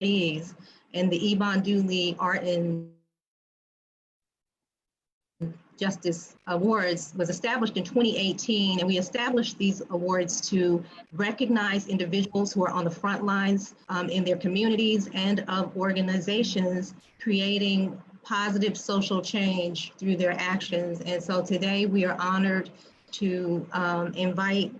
and the Ebon Dooley Art and Justice Awards was established in 2018, and we established these awards to recognize individuals who are on the front lines in their communities and of organizations creating positive social change through their actions. And so today we are honored to invite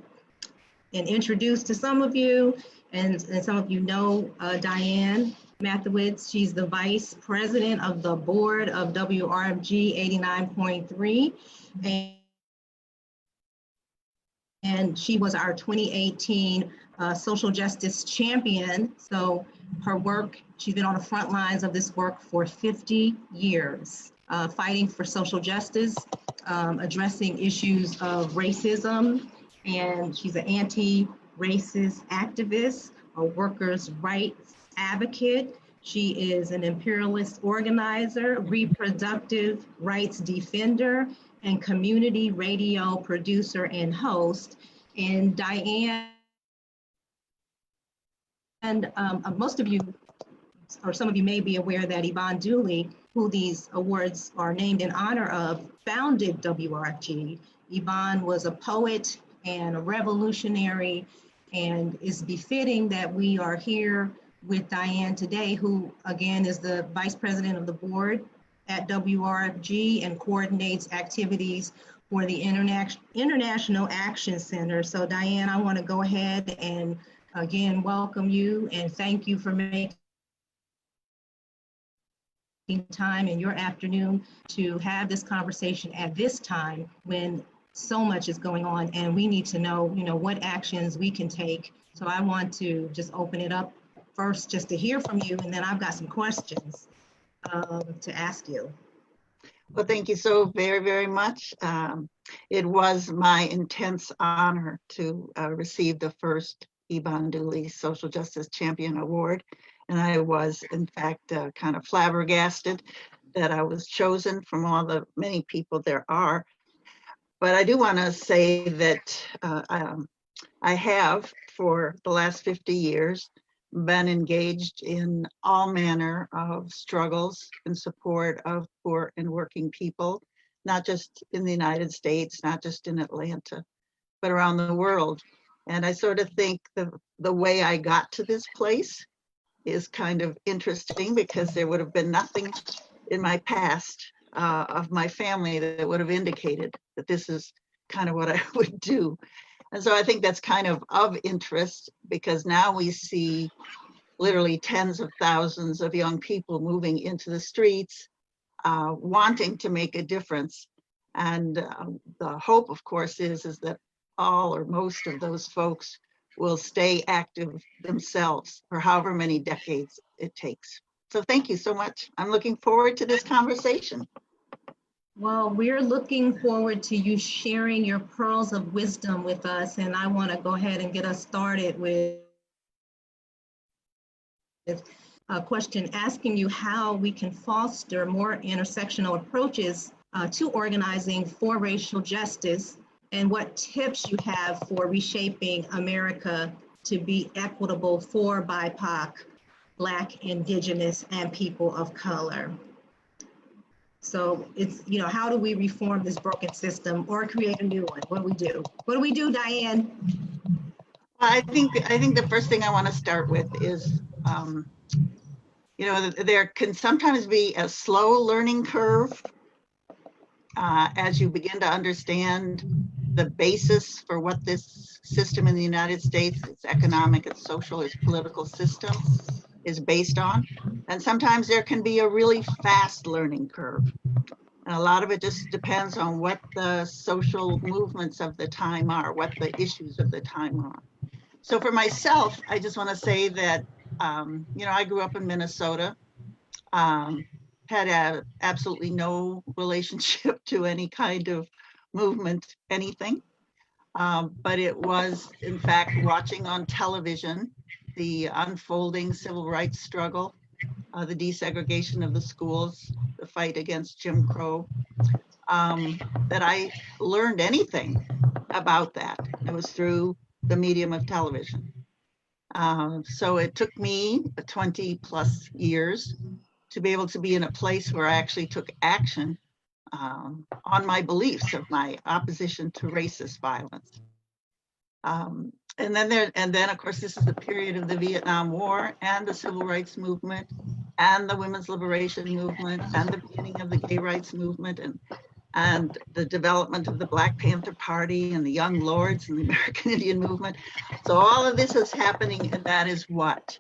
and introduce to some of you, and some of you know Dianne Mathiowetz. She's the Vice President of the Board of WRFG 89.3, and she was our 2018 Social Justice Champion. So her work, she's been on the front lines of this work for 50 years, fighting for social justice, addressing issues of racism, and she's an anti-racist activist, a workers' rights advocate. She is an imperialist organizer, reproductive rights defender, and community radio producer and host. And Dianne, and most of you, or some of you may be aware that Ebon Dooley, who these awards are named in honor of, founded WRFG. Ebon was a poet and a revolutionary, and it's befitting that we are here with Dianne today, who again is the Vice President of the Board at WRFG and coordinates activities for the International Action Center. So Dianne, I want to go ahead and again welcome you and thank you for making time in your afternoon to have this conversation at this time when so much is going on, and we need to know, what actions we can take. So I want to just open it up first just to hear from you, and then I've got some questions to ask you. Well, thank you so very, very much. It was my intense honor to receive the first Ebon Dooley Social Justice Champion Award. And I was, in fact, kind of flabbergasted that I was chosen from all the many people there are. But I do want to say that I have, for the last 50 years, been engaged in all manner of struggles in support of poor and working people, not just in the United States, not just in Atlanta, but around the world. And I sort of think the way I got to this place is kind of interesting, because there would have been nothing in my past of my family that would have indicated that this is kind of what I would do. And so I think that's kind of interest, because now we see literally tens of thousands of young people moving into the streets, wanting to make a difference. And the hope, of course, is that all or most of those folks will stay active themselves for however many decades it takes. So thank you so much. I'm looking forward to this conversation. Well, we're looking forward to you sharing your pearls of wisdom with us, and I want to go ahead and get us started with a question asking you how we can foster more intersectional approaches to organizing for racial justice, and what tips you have for reshaping America to be equitable for BIPOC, Black, Indigenous, and people of color. So it's, how do we reform this broken system or create a new one? What do we do? What do we do, Dianne? Well, I think the first thing I want to start with is, there can sometimes be a slow learning curve as you begin to understand the basis for what this system in the United States, its economic, its social, its political system is based on. And sometimes there can be a really fast learning curve. And a lot of it just depends on what the social movements of the time are, what the issues of the time are. So for myself, I just want to say that, I grew up in Minnesota, had absolutely no relationship to any kind of movement, anything. But it was, in fact, watching on television the unfolding civil rights struggle, the desegregation of the schools, the fight against Jim Crow, that I learned anything about that. It was through the medium of television. So it took me 20 plus years to be able to be in a place where I actually took action on my beliefs of my opposition to racist violence. And then of course, this is the period of the Vietnam War and the Civil Rights Movement and the Women's Liberation Movement and the beginning of the Gay Rights Movement and the development of the Black Panther Party and the Young Lords and the American Indian Movement. So all of this is happening, and that is what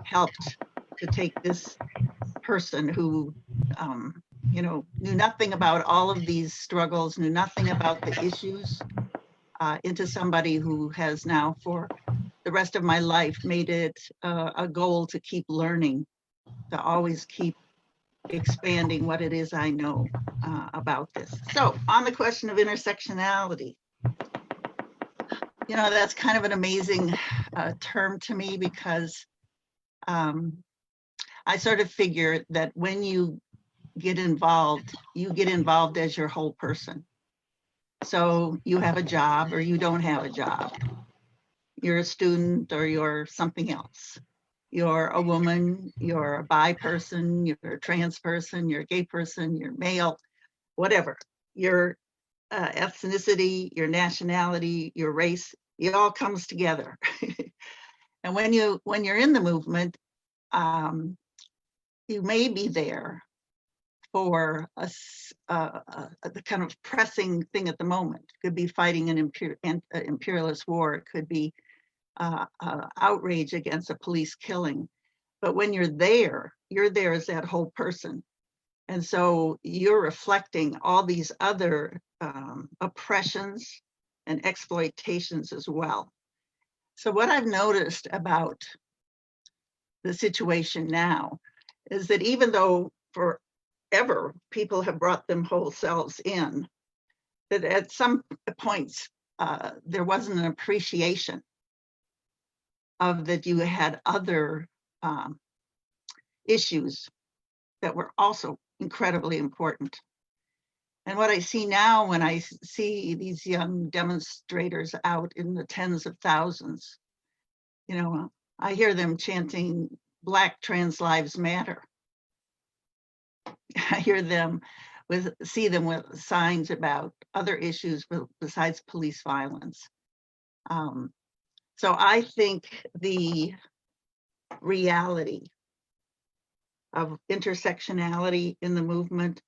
helped to take this person who, knew nothing about all of these struggles, knew nothing about the issues, into somebody who has now, for the rest of my life, made it a goal to keep learning, to always keep expanding what it is I know about this. So on the question of intersectionality, that's kind of an amazing term to me, because I sort of figure that when you get involved as your whole person. So you have a job or you don't have a job. You're a student or you're something else. You're a woman, you're a bi person, you're a trans person, you're a gay person, you're male, whatever. Your ethnicity, your nationality, your race, it all comes together. And when you're in the movement, you may be there for the kind of pressing thing at the moment. It could be fighting an imperialist war. It could be outrage against a police killing. But when you're there as that whole person. And so you're reflecting all these other oppressions and exploitations as well. So what I've noticed about the situation now is that even though forever people have brought them whole selves in, that at some points there wasn't an appreciation of that you had other issues that were also incredibly important. And what I see now when I see these young demonstrators out in the tens of thousands, I hear them chanting Black Trans Lives Matter. I hear them see them with signs about other issues besides police violence. So I think the reality of intersectionality in the movement,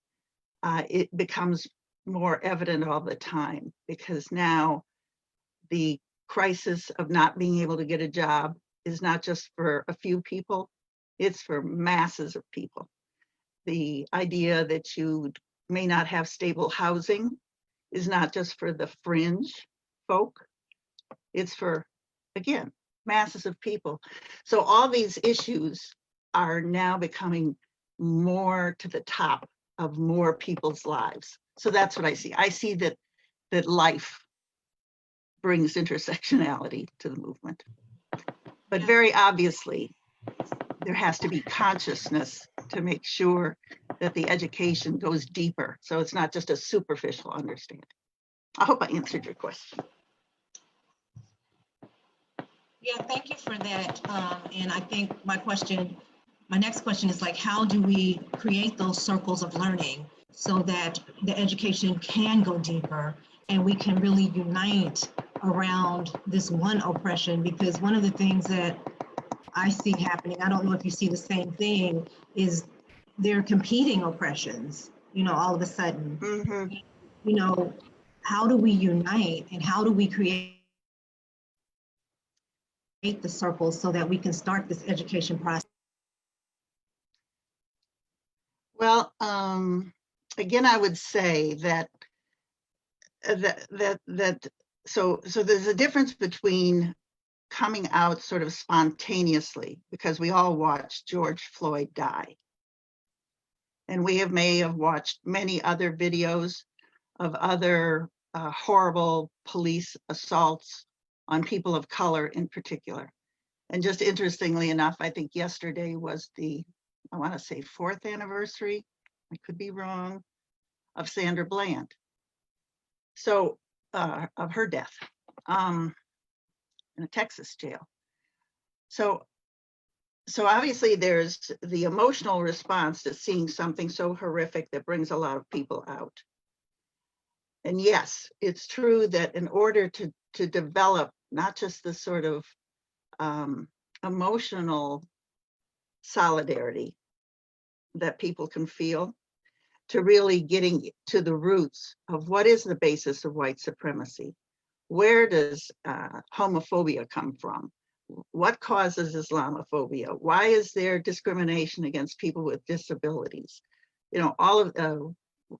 it becomes more evident all the time, because now the crisis of not being able to get a job is not just for a few people, it's for masses of people. The idea that you may not have stable housing is not just for the fringe folk, it's for, again, masses of people. So all these issues are now becoming more to the top of more people's lives. So that's what I see. I see that life brings intersectionality to the movement. But very obviously, there has to be consciousness to make sure that the education goes deeper. So it's not just a superficial understanding. I hope I answered your question. Yeah, thank you for that. And I think my next question is how do we create those circles of learning so that the education can go deeper and we can really unite around this one oppression? Because one of the things that I see happening, I don't know if you see the same thing, is they're competing oppressions, all of a sudden. Mm-hmm. How do we unite and how do we create the circles so that we can start this education process? Well, again, I would say that so there's a difference between coming out sort of spontaneously, because we all watched George Floyd die. And we may have watched many other videos of other horrible police assaults on people of color in particular. And just interestingly enough, I think yesterday was I want to say 4th anniversary, I could be wrong, of Sandra Bland. So of her death in a Texas jail. So obviously there's the emotional response to seeing something so horrific that brings a lot of people out. And yes, it's true that in order to develop not just the sort of emotional solidarity that people can feel, to really getting to the roots of what is the basis of white supremacy. Where does homophobia come from? What causes Islamophobia? Why is there discrimination against people with disabilities? You know, all of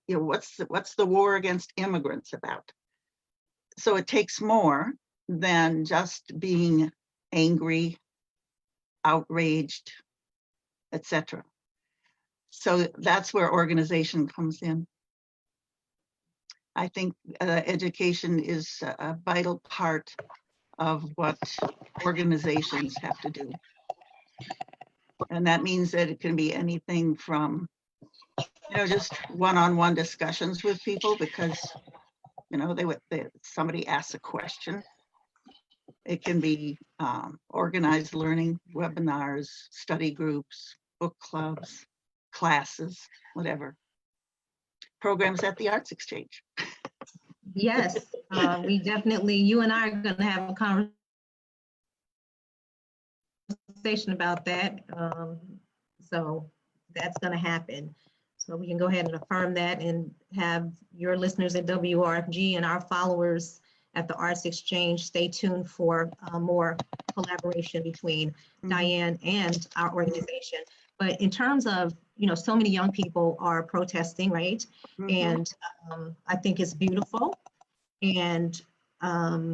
what's the war against immigrants about? So it takes more than just being angry, outraged, etc. So that's where organization comes in. I think education is a vital part of what organizations have to do. And that means that it can be anything from, just one-on-one discussions with people because, somebody asks a question. It can be organized learning, webinars, study groups, book clubs, classes, whatever. Programs at the Arts Exchange. Yes, we definitely, you and I are going to have a conversation about that. So that's going to happen. So we can go ahead and affirm that and have your listeners at WRFG and our followers at the Arts Exchange stay tuned for more collaboration between Dianne and our organization. But in terms of, so many young people are protesting, right? And I think it's beautiful. And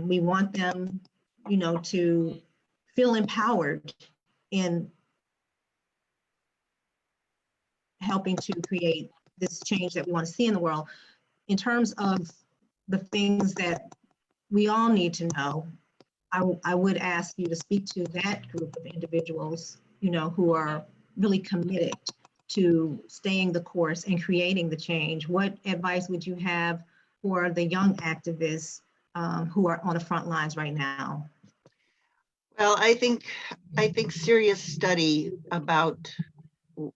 we want them, to feel empowered in helping to create this change that we want to see in the world. In terms of the things that we all need to know, I would ask you to speak to that group of individuals, who are really committed to staying the course and creating the change. What advice would you have for the young activists who are on the front lines right now? Well, I think serious study about,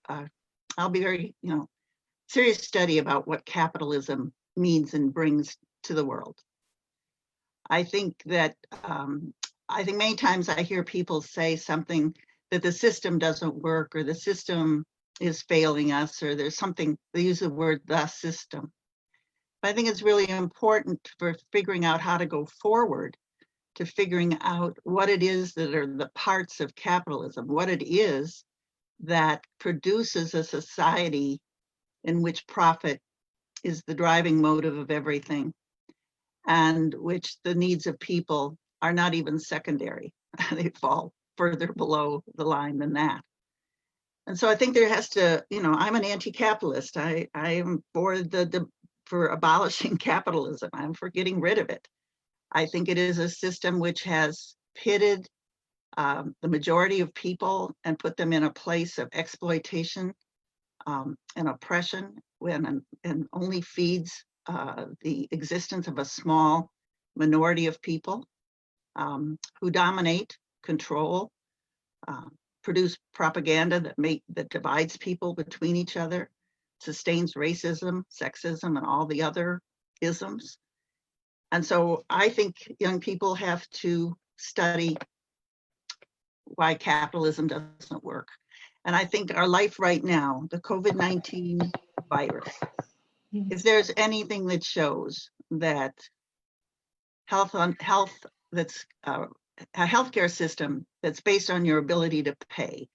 I'll be very, serious study about what capitalism means and brings to the world. I think that, many times I hear people say something that the system doesn't work or the system is failing us, or there's something, they use the word the system. But I think it's really important for figuring out how to go forward, to figuring out what it is that are the parts of capitalism, what it is that produces a society in which profit is the driving motive of everything, and which the needs of people are not even secondary. They fall further below the line than that. And so I think there has to, I'm an anti-capitalist. I am for abolishing capitalism. I'm for getting rid of it. I think it is a system which has pitted the majority of people and put them in a place of exploitation and oppression, and only feeds the existence of a small minority of people who dominate, control, produce propaganda that divides people between each other, sustains racism, sexism, and all the other isms. And so I think young people have to study why capitalism doesn't work. And I think our life right now, the COVID-19 virus, if there's anything that shows that that's a healthcare system that's based on your ability to pay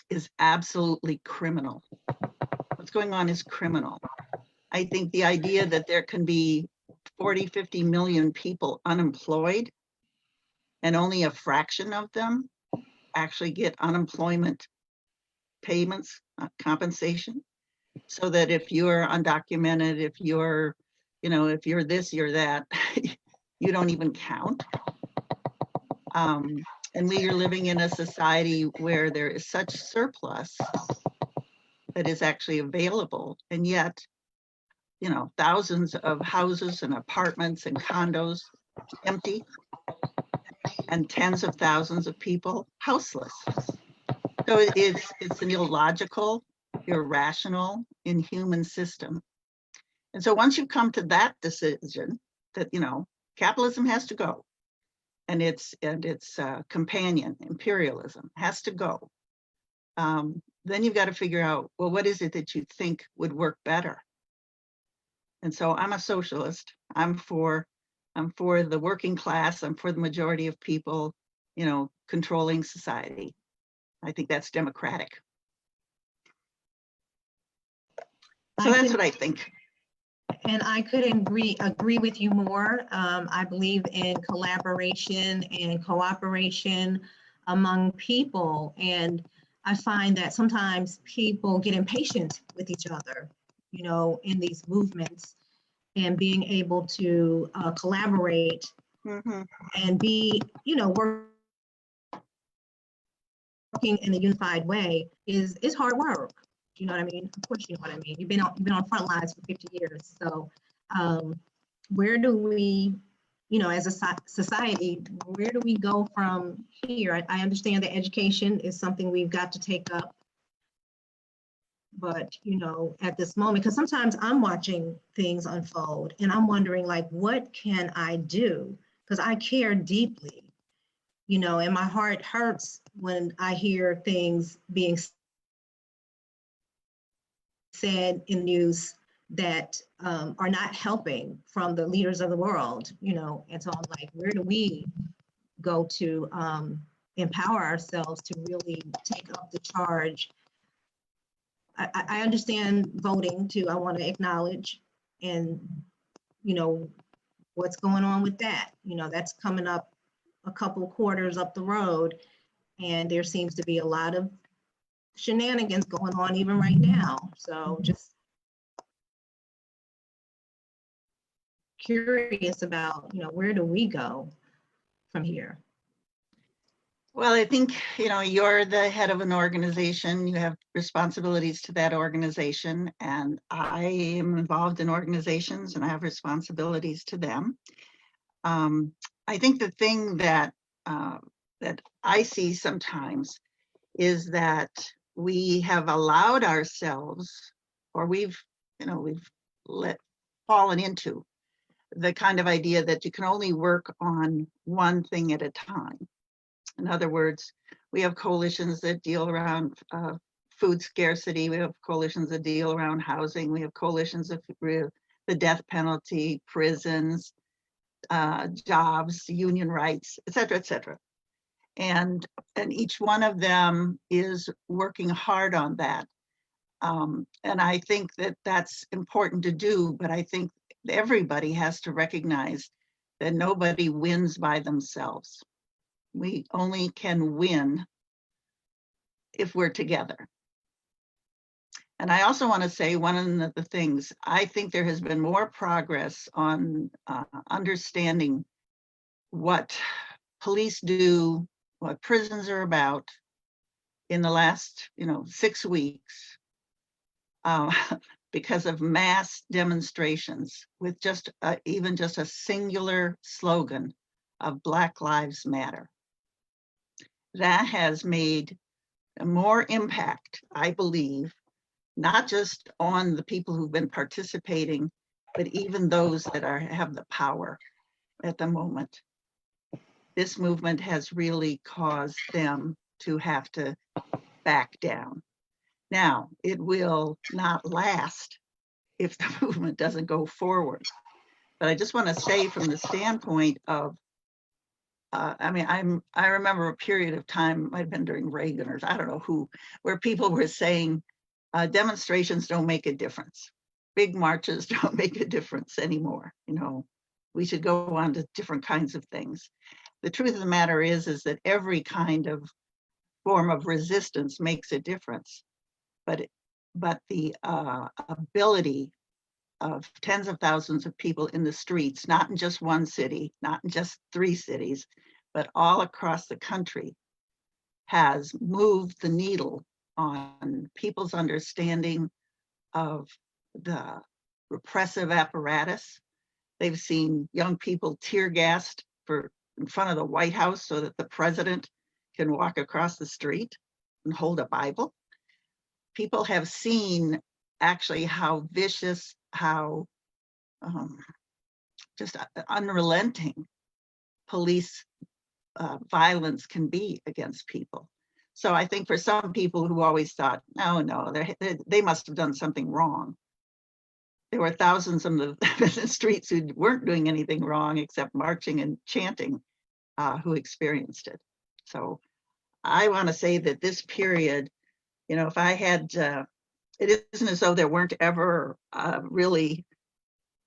is absolutely criminal. What's going on is criminal. I think the idea that there can be 40, 50 million people unemployed and only a fraction of them actually get unemployment payments, compensation, so that if you're undocumented, if you're this, you're that, you don't even count. And we are living in a society where there is such surplus that is actually available, and yet, thousands of houses and apartments and condos empty. and tens of thousands of people houseless. So it's an illogical, irrational, inhuman system. And so once you come to that decision that, capitalism has to go, and its companion, imperialism, has to go, then you've got to figure out, well, what is it that you think would work better? And so I'm a socialist. I'm for the working class. I'm for the majority of people, controlling society. I think that's democratic. So that's what I think. And I couldn't agree with you more. I believe in collaboration and cooperation among people. And I find that sometimes people get impatient with each other, in these movements, and being able to collaborate and be, working in a unified way is hard work. You know what I mean? Of course, you know what I mean. You've been on front lines for 50 years. So where do we, as a society, where do we go from here? I understand that education is something we've got to take up. But, at this moment, because sometimes I'm watching things unfold and I'm wondering, like, what can I do? Because I care deeply, and my heart hurts when I hear things being said in news that are not helping from the leaders of the world, and so I'm like, where do we go to empower ourselves to really take up the charge? I understand voting too. I want to acknowledge, and what's going on with that. That's coming up a couple quarters up the road, and there seems to be a lot of shenanigans going on even right now. So just curious about, where do we go from here? Well, I think, you're the head of an organization. You have responsibilities to that organization, and I am involved in organizations and I have responsibilities to them. I think the thing that I see sometimes is that we have allowed ourselves, or we've fallen into the kind of idea that you can only work on one thing at a time. In other words, we have coalitions that deal around food scarcity. We have coalitions that deal around housing. We have coalitions of the death penalty, prisons, jobs, union rights, et cetera, et cetera. And each one of them is working hard on that. And I think that that's important to do, but I think everybody has to recognize that nobody wins by themselves. We only can win if we're together. And I also want to say one of the things, I think there has been more progress on understanding what police do, what prisons are about in the last 6 weeks because of mass demonstrations with even just a singular slogan of Black Lives Matter. That has made more impact, I believe, not just on the people who've been participating, but even those that have the power at the moment. This movement has really caused them to have to back down. Now, it will not last if the movement doesn't go forward. But I just want to say, from the standpoint of I remember a period of time, might have been during Reagan or I don't know who, where people were saying demonstrations don't make a difference. Big marches don't make a difference anymore. We should go on to different kinds of things. The truth of the matter is that every kind of form of resistance makes a difference. But the ability of tens of thousands of people in the streets, not in just one city, not in just 3 cities, but all across the country, has moved the needle on people's understanding of the repressive apparatus. They've seen young people tear gassed for in front of the White House so that the president can walk across the street and hold a Bible. People have seen actually how vicious, how just unrelenting police violence can be against people. So I think for some people who always thought, no, they must have done something wrong. There were thousands on the streets who weren't doing anything wrong except marching and chanting who experienced it. So I want to say that this period, if I had, it isn't as though there weren't ever really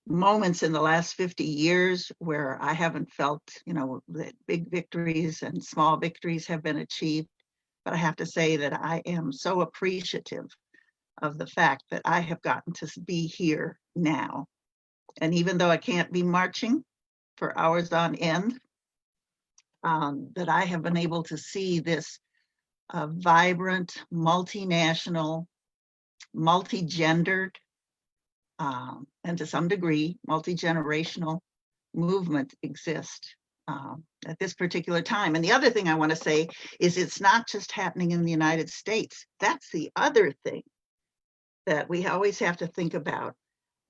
moments in the last 50 years where I haven't felt, that big victories and small victories have been achieved. But I have to say that I am so appreciative of the fact that I have gotten to be here now. And even though I can't be marching for hours on end, that I have been able to see this vibrant, multinational, multi-gendered, and to some degree, multi-generational movement exist at this particular time. And the other thing I want to say is it's not just happening in the United States. That's the other thing that we always have to think about,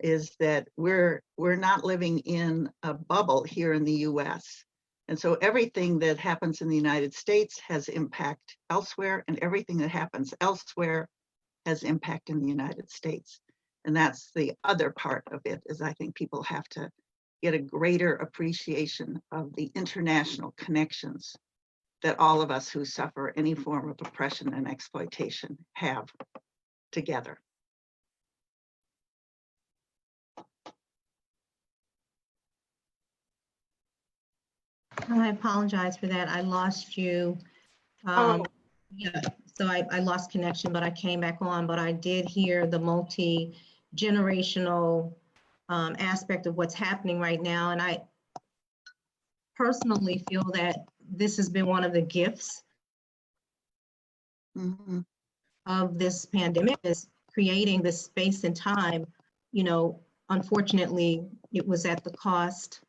is that we're not living in a bubble here in the US. And so everything that happens in the United States has impact elsewhere, and everything that happens elsewhere has impact in the United States. And that's the other part of it, is I think people have to get a greater appreciation of the international connections that all of us who suffer any form of oppression and exploitation have together. I apologize for that. I lost you. Yeah, so I lost connection, but I came back on. But I did hear the multi-generational aspect of what's happening right now. And I personally feel that this has been one of the gifts of this pandemic, is creating this space and time. Unfortunately, it was at the cost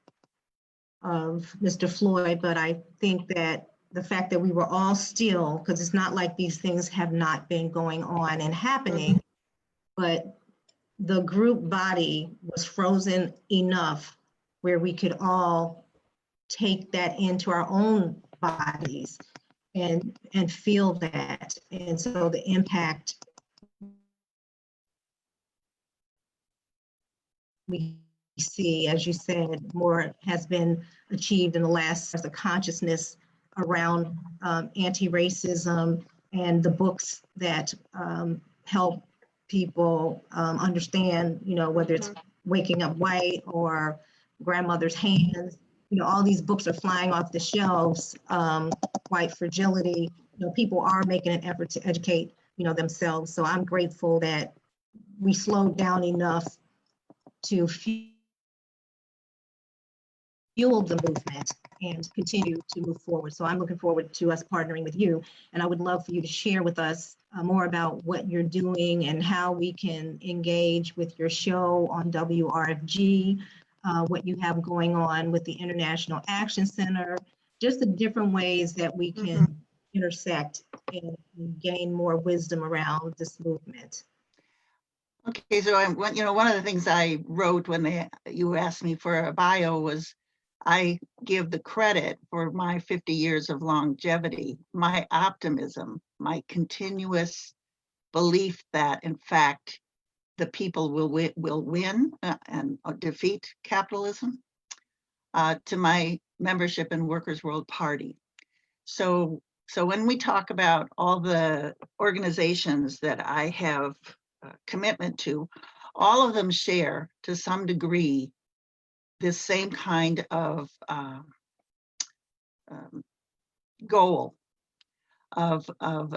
of Mr. Floyd, but I think that the fact that we were all still, because it's not like these things have not been going on and happening, but the group body was frozen enough where we could all take that into our own bodies and feel that. And so the impact we see, as you said, more has been achieved in the last, the consciousness around anti-racism and the books that help people understand, whether it's Waking Up White or Grandmother's Hands, all these books are flying off the shelves. White Fragility, people are making an effort to educate, themselves. So I'm grateful that we slowed down enough to fuel the movement and continue to move forward. So I'm looking forward to us partnering with you. And I would love for you to share with us more about what you're doing and how we can engage with your show on WRFG, what you have going on with the International Action Center, just the different ways that we can intersect and gain more wisdom around this movement. Okay, so one of the things I wrote when you asked me for a bio was, I give the credit for my 50 years of longevity, my optimism, my continuous belief that, in fact, the people will win and defeat capitalism, to my membership in Workers' World Party. So when we talk about all the organizations that I have commitment to, all of them share to some degree this same kind of goal of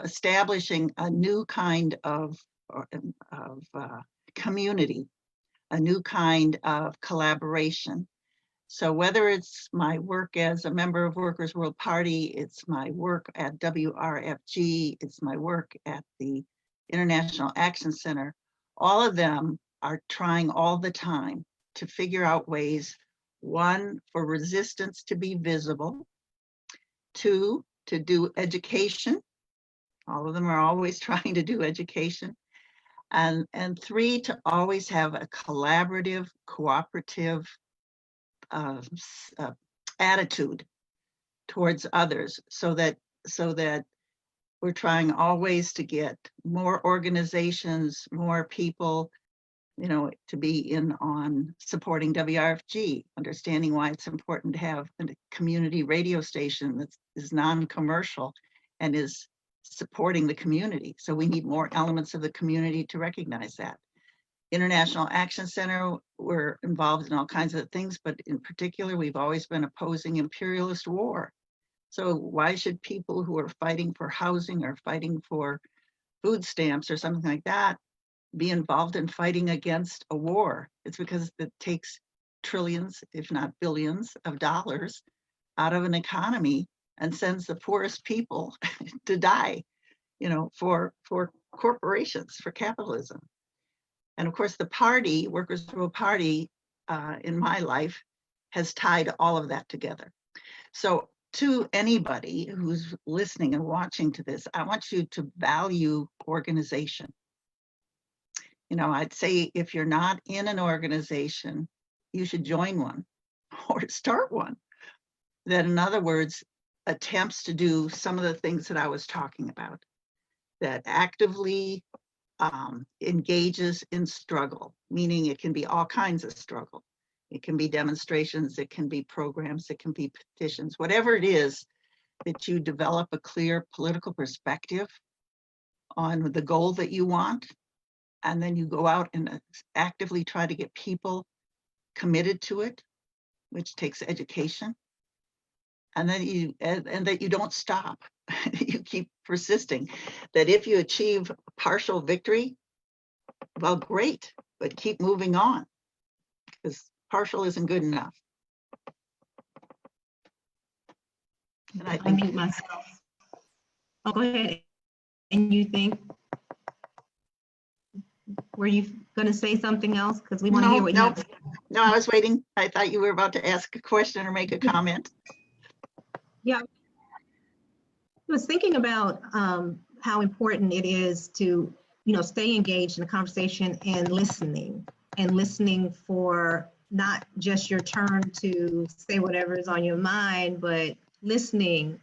establishing a new kind of community, a new kind of collaboration. So whether it's my work as a member of Workers' World Party, it's my work at WRFG, it's my work at the International Action Center, all of them are trying all the time to figure out ways One, for resistance to be visible. Two, to do education. All of them are always trying to do education. And three, to always have a collaborative, cooperative attitude towards others, so that we're trying always to get more organizations, more people, to be in on supporting WRFG, understanding why it's important to have a community radio station that is non-commercial and is supporting the community. So we need more elements of the community to recognize that. International Action Center, we're involved in all kinds of things, but in particular, we've always been opposing imperialist war. So why should people who are fighting for housing or fighting for food stamps or something like that be involved in fighting against a war? It's because it takes trillions, if not billions, of dollars out of an economy and sends the poorest people to die, for corporations, for capitalism. And of course, the party, Workers' World Party, in my life, has tied all of that together. So to anybody who's listening and watching to this, I want you to value organization. I'd say if you're not in an organization, you should join one or start one. That, in other words, attempts to do some of the things that I was talking about, that actively engages in struggle, meaning it can be all kinds of struggle. It can be demonstrations, it can be programs, it can be petitions, whatever it is, that you develop a clear political perspective on the goal that you want, and then you go out and actively try to get people committed to it, which takes education. And then that you don't stop. You keep persisting. That if you achieve partial victory, well, great, but keep moving on, because partial isn't good enough. And I think myself. Oh, go ahead. And you think, were you going to say something else? Because we want to hear what you have to say. No, I was waiting. I thought you were about to ask a question or make a comment. Yeah. I was thinking about how important it is to, stay engaged in the conversation and listening for not just your turn to say whatever is on your mind, but listening.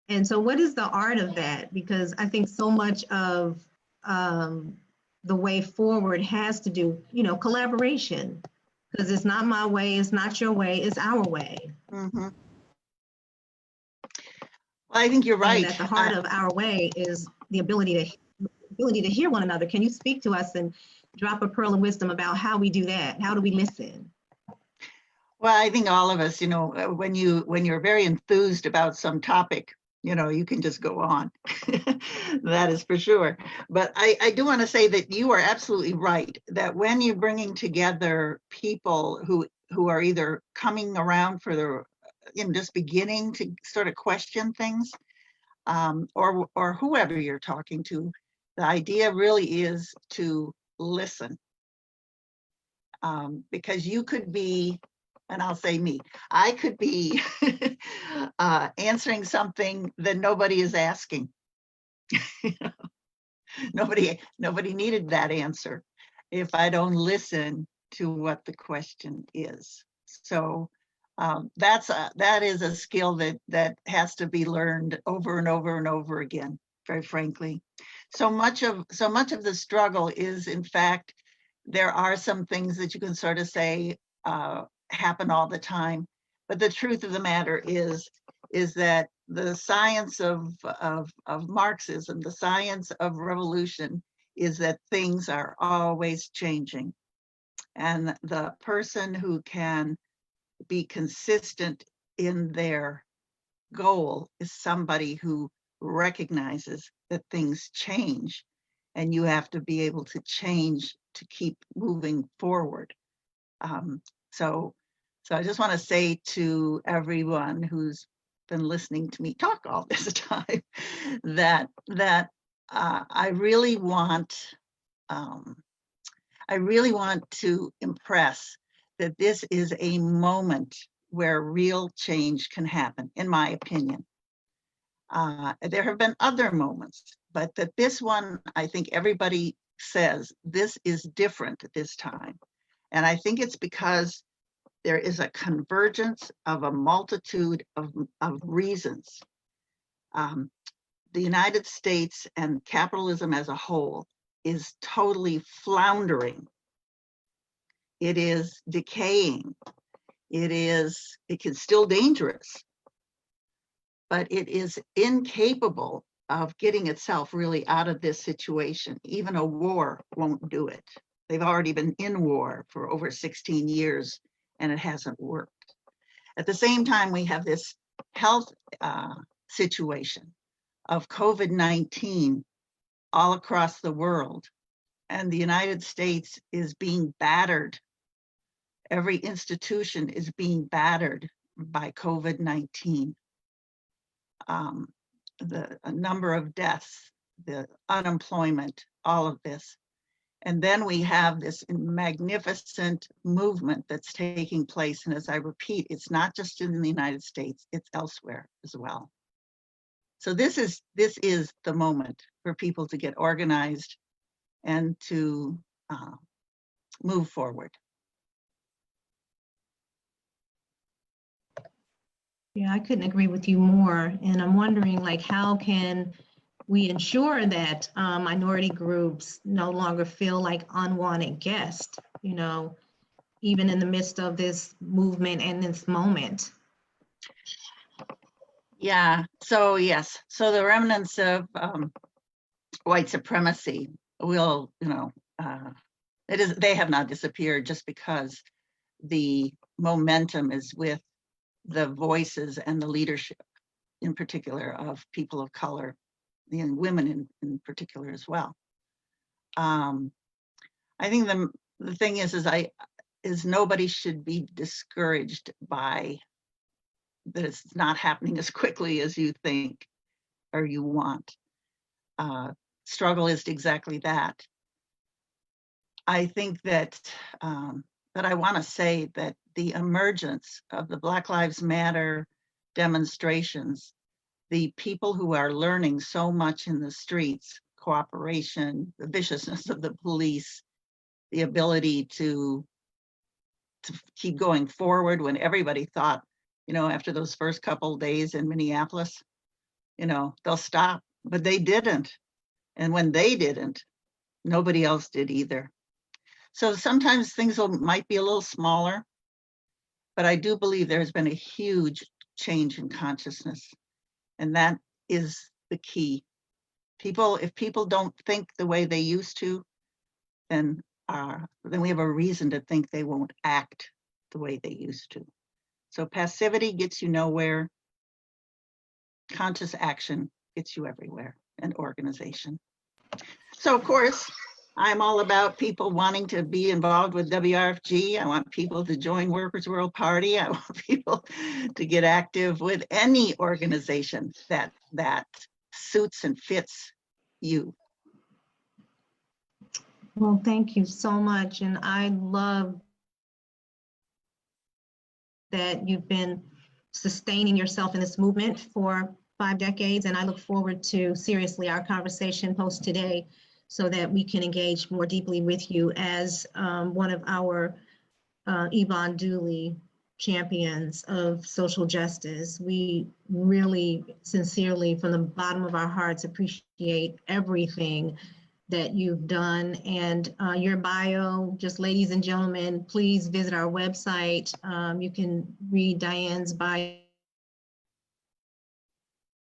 And so what is the art of that? Because I think so much of the way forward has to do, collaboration, because it's not my way, it's not your way, it's our way. Mm-hmm. Well, I think you're right. And at the heart of our way is the ability to hear one another. Can you speak to us and drop a pearl of wisdom about how we do that? How do we listen? Well, I think all of us, when you're very enthused about some topic, you can just go on. That is for sure. But I do want to say that you are absolutely right, that when you're bringing together people who are either coming around for the, just beginning to sort of question things, or whoever you're talking to, the idea really is to listen. Because you could be, and I'll say me, I could be answering something that nobody is asking. Nobody needed that answer if I don't listen to what the question is. So that is a skill that has to be learned over and over and over again, very frankly. So much of the struggle is, in fact, there are some things that you can sort of say happen all the time, but the truth of the matter is that the science of Marxism, the science of revolution, is that things are always changing, and the person who can be consistent in their goal is somebody who recognizes that things change, and you have to be able to change to keep moving forward. So I just want to say to everyone who's been listening to me talk all this time that I really want to impress that this is a moment where real change can happen, in my opinion. There have been other moments, but that this one, I think everybody says this is different this time. And I think it's because there is a convergence of a multitude of reasons. The United States and capitalism as a whole is totally floundering. It is decaying. It is still dangerous, but it is incapable of getting itself really out of this situation. Even a war won't do it. They've already been in war for over 16 years and it hasn't worked. At the same time, we have this health situation of COVID-19 all across the world, and the United States is being battered. Every institution is being battered by COVID-19. The number of deaths, the unemployment, all of this. And then we have this magnificent movement that's taking place. And as I repeat, it's not just in the United States, it's elsewhere as well. So this is the moment for people to get organized and to move forward. Yeah, I couldn't agree with you more. And I'm wondering, like, how can we ensure that minority groups no longer feel like unwanted guests, you know, even in the midst of this movement and this moment? Yeah, so yes, so the remnants of white supremacy will, they have not disappeared just because the momentum is with the voices and the leadership, in particular, of people of color, and women in particular as well. I think the thing is nobody should be discouraged by that it's not happening as quickly as you think or you want. Struggle is exactly that. I think that I want to say that the emergence of the Black Lives Matter demonstrations, the people who are learning so much in the streets, cooperation, the viciousness of the police, the ability to keep going forward when everybody thought, after those first couple days in Minneapolis, they'll stop, but they didn't. And when they didn't, nobody else did either. So sometimes things might be a little smaller, but I do believe there's been a huge change in consciousness. And that is the key. If people don't think the way they used to, then we have a reason to think they won't act the way they used to. So passivity gets you nowhere. Conscious action gets you everywhere, and organization. So of course, I'm all about people wanting to be involved with WRFG. I want people to join Workers' World Party. I want people to get active with any organization that suits and fits you. Well, thank you so much. And I love that you've been sustaining yourself in this movement for 5 decades. And I look forward to, seriously, our conversation post today so that we can engage more deeply with you as one of our Ebon Dooley champions of social justice. We really sincerely, from the bottom of our hearts, appreciate everything that you've done, and your bio. Just, ladies and gentlemen, please visit our website. You can read Dianne's bio.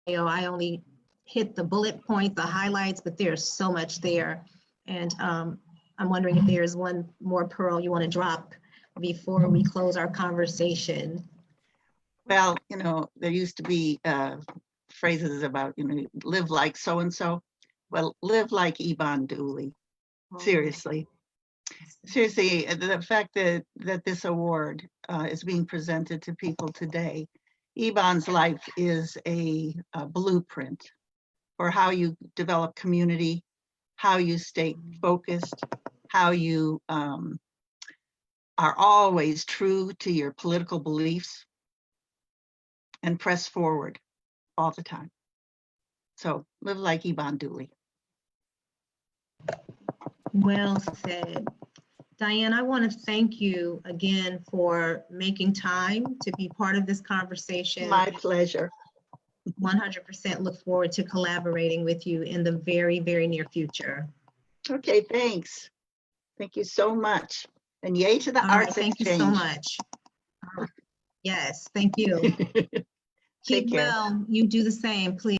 I only hit the bullet point, the highlights, but there's so much there. And I'm wondering if there's one more pearl you want to drop before we close our conversation. Well, there used to be phrases about, live like so-and-so. Well, live like Ebon Dooley. Seriously. Seriously, the fact that this award is being presented to people today, Ebon's life is a blueprint for how you develop community, how you stay focused, how you are always true to your political beliefs and press forward all the time. So live like Ebon Dooley. Well said. Dianne, I want to thank you again for making time to be part of this conversation. My pleasure. 100% look forward to collaborating with you in the very, very near future. Okay, thanks. Thank you so much. And yay to the All right, Arts thank you so Exchange. much. Yes, thank you. Take Keep care. well. You do the same, please.